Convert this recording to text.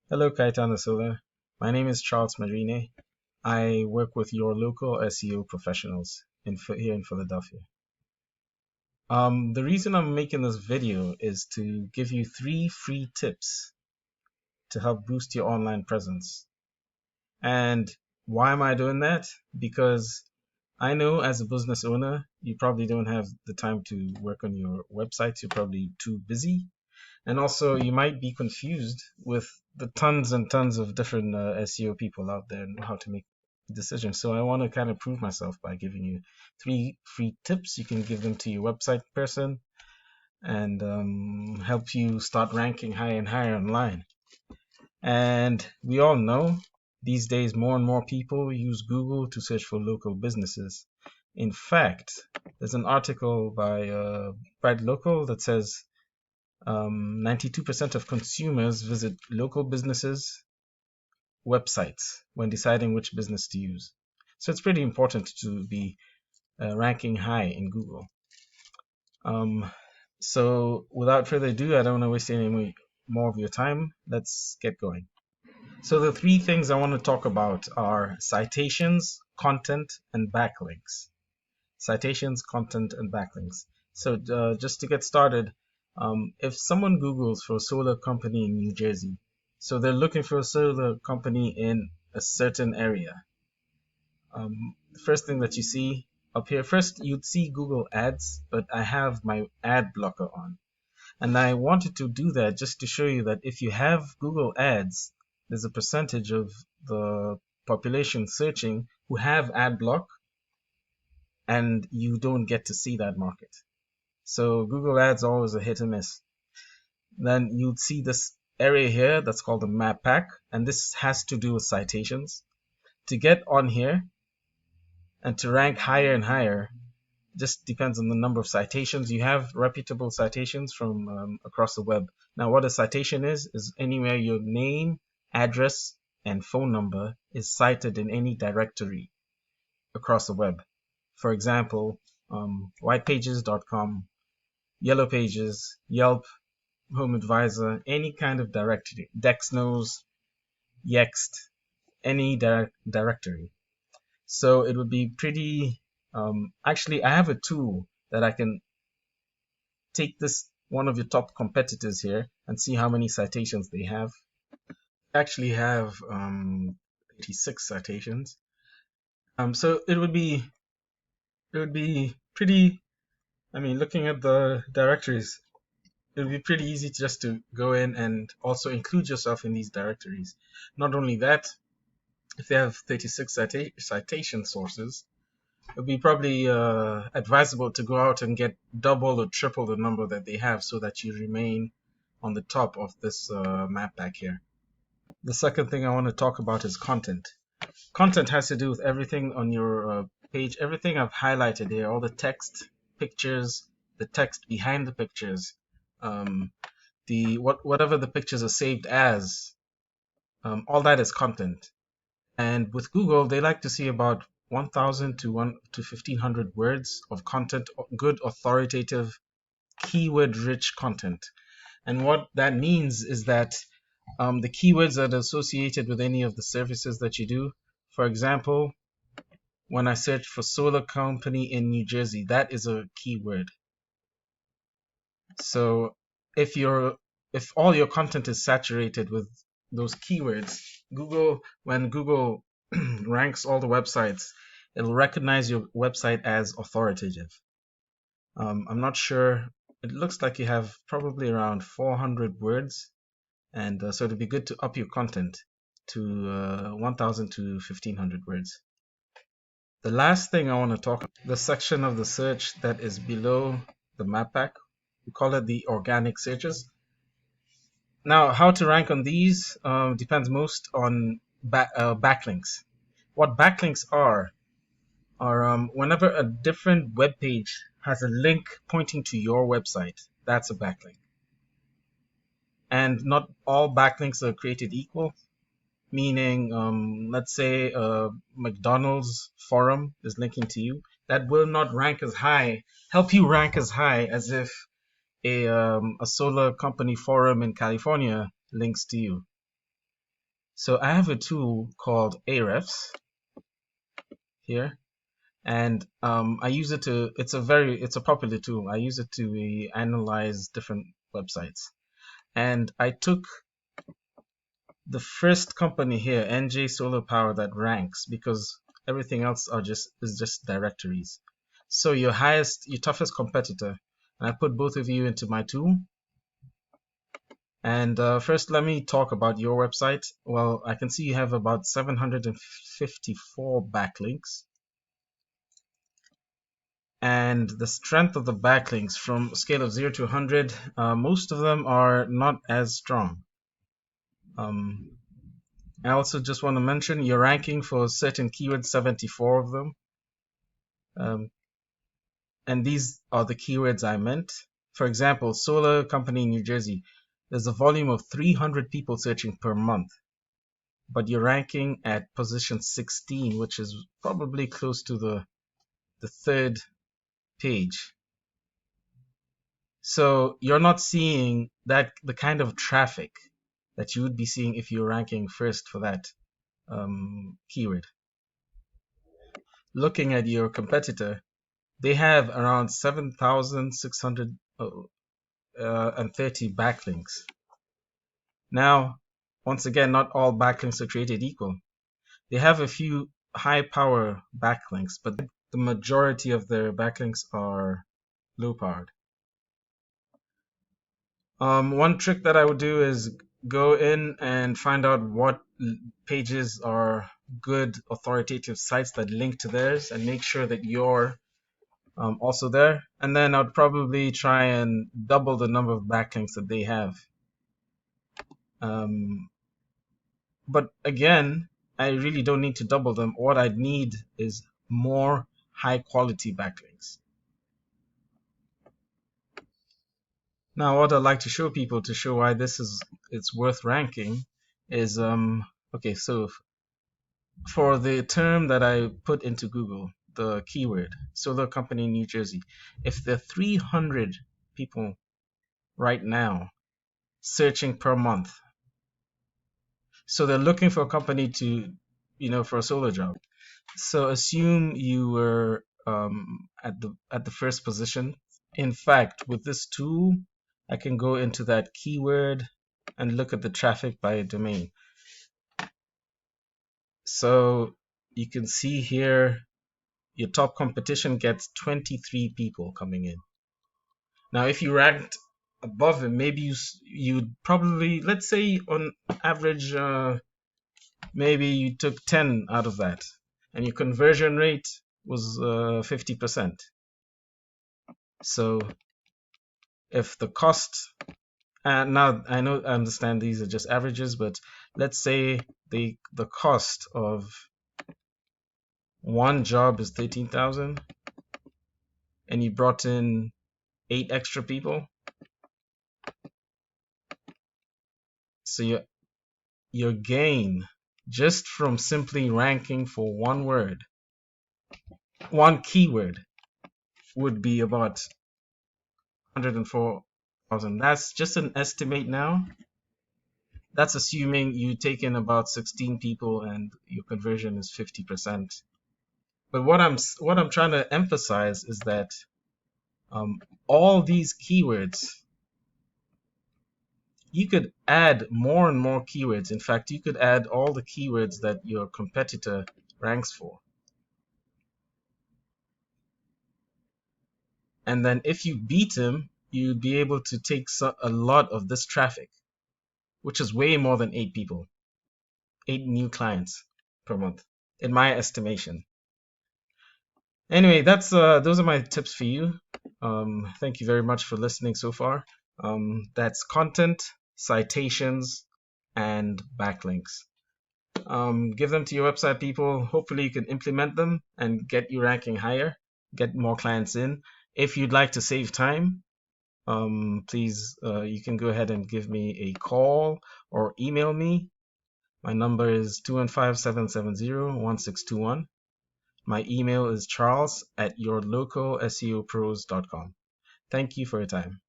Hello, Katianna.Solar. My name is Charles Marine. I work with your local SEO professionals here in Philadelphia. The reason I'm making this video is to give you 3 free tips to help boost your online presence. And why am I doing that? Because I know as a business owner, you probably don't have the time to work on your website. You're probably too busy. And also, you might be confused with the tons and tons of different SEO people out there and how to make decisions. So I want to kind of prove myself by giving you 3 free tips. You can give them to your website person and help you start ranking higher and higher online. And we all know these days more and more people use Google to search for local businesses. In fact, there's an article by Bright Local that says 92% of consumers visit local businesses' websites when deciding which business to use. So it's pretty important to be ranking high in Google. So without further ado, I don't want to waste any more of your time. Let's get going. So the 3 things I want to talk about are citations, content, and backlinks. Citations, content, and backlinks. So just to get started, if someone Googles for a solar company in New Jersey, so they're looking for a solar company in a certain area. The first thing that you see up here, first you'd see Google Ads, but I have my ad blocker on. And I wanted to do that just to show you that if you have Google Ads, there's a percentage of the population searching who have ad block, and you don't get to see that market. So Google Ads always a hit and miss. Then you'd see this area here that's called the map pack, and this has to do with citations. To get on here and to rank higher and higher just depends on the number of citations. You have reputable citations from across the web. Now what a citation is anywhere your name, address, and phone number is cited in any directory across the web. For example, whitepages.com, Yellow Pages, Yelp, Home Advisor, any kind of directory, Dexnos, Yext, any directory. So it would be pretty, actually I have a tool that I can take this one of your top competitors here and see how many citations they have. I actually have 86 citations. So it would be pretty, looking at the directories, it would be pretty easy just to go in and also include yourself in these directories. Not only that, if they have 36 citation sources, it would be probably advisable to go out and get double or triple the number that they have so that you remain on the top of this map back here. The second thing I want to talk about is content. Content has to do with everything on your page, everything I've highlighted here, all the text, pictures, the text behind the pictures, whatever the pictures are saved as, all that is content. And with Google, they like to see about 1,000 to 1,500 words of content, good authoritative, keyword-rich content. And what that means is that the keywords that are associated with any of the services that you do, for example, when I search for solar company in New Jersey, that is a keyword. So if all your content is saturated with those keywords, when Google ranks all the websites, it'll recognize your website as authoritative. I'm not sure. It looks like you have probably around 400 words, and so it'd be good to up your content to 1,000 to 1,500 words. The last thing I want to talk about, the section of the search that is below the map pack. We call it the organic searches. Now, how to rank on these depends most on backlinks. What backlinks are whenever a different web page has a link pointing to your website, that's a backlink. And not all backlinks are created equal, meaning let's say a McDonald's forum is linking to you, that will not help you rank as high as if a solar company forum in California links to you. So I have a tool called Ahrefs here, and I use it to. It's a popular tool. I use it to analyze different websites, and I took the first company here, NJ Solar Power, that ranks because everything else is just directories. So your toughest competitor, and I put both of you into my tool. And first, let me talk about your website. Well, I can see you have about 754 backlinks. And the strength of the backlinks from a scale of 0 to 100, most of them are not as strong. I also just want to mention your ranking for certain keywords, 74 of them. And these are the keywords I meant. For example, solar company in New Jersey. There's a volume of 300 people searching per month, but you're ranking at position 16, which is probably close to the third page. So you're not seeing the kind of traffic that you would be seeing if you're ranking first for that keyword. Looking at your competitor, they have around 7,630 backlinks. Now, once again, not all backlinks are created equal. They have a few high power backlinks, but the majority of their backlinks are low powered. One trick that I would do is go in and find out what pages are good authoritative sites that link to theirs and make sure that you're also there. And then I'd probably try and double the number of backlinks that they have. But again, I really don't need to double them. What I'd need is more high quality backlinks. Now, what I'd like to show people to show why it's worth ranking is okay. So for the term that I put into Google, the keyword solar company in New Jersey, if there are 300 people right now searching per month, so they're looking for a company to, for a solar job. So assume you were at the first position. In fact, with this tool, I can go into that keyword and look at the traffic by domain. So you can see here your top competition gets 23 people coming in. Now, if you ranked above it, maybe you'd probably, let's say on average, maybe you took 10 out of that, and your conversion rate was 50%. So if the cost, and now I understand these are just averages, but let's say the cost of one job is 13,000, and you brought in 8 extra people, so your gain just from simply ranking for one keyword, would be about 104,000. That's just an estimate now. That's assuming you take in about 16 people and your conversion is 50%. But what I'm trying to emphasize is that all these keywords, you could add more and more keywords. In fact, you could add all the keywords that your competitor ranks for. And then if you beat him, you'd be able to take a lot of this traffic, which is way more than 8 people, 8 new clients per month, in my estimation. Anyway, those are my tips for you. Thank you very much for listening so far. That's content, citations, and backlinks. Give them to your website, people. Hopefully you can implement them and get you ranking higher, get more clients in. If you'd like to save time, please, you can go ahead and give me a call or email me. My number is 215-770-1621. My email is charles@yourlocalseopros.com. Thank you for your time.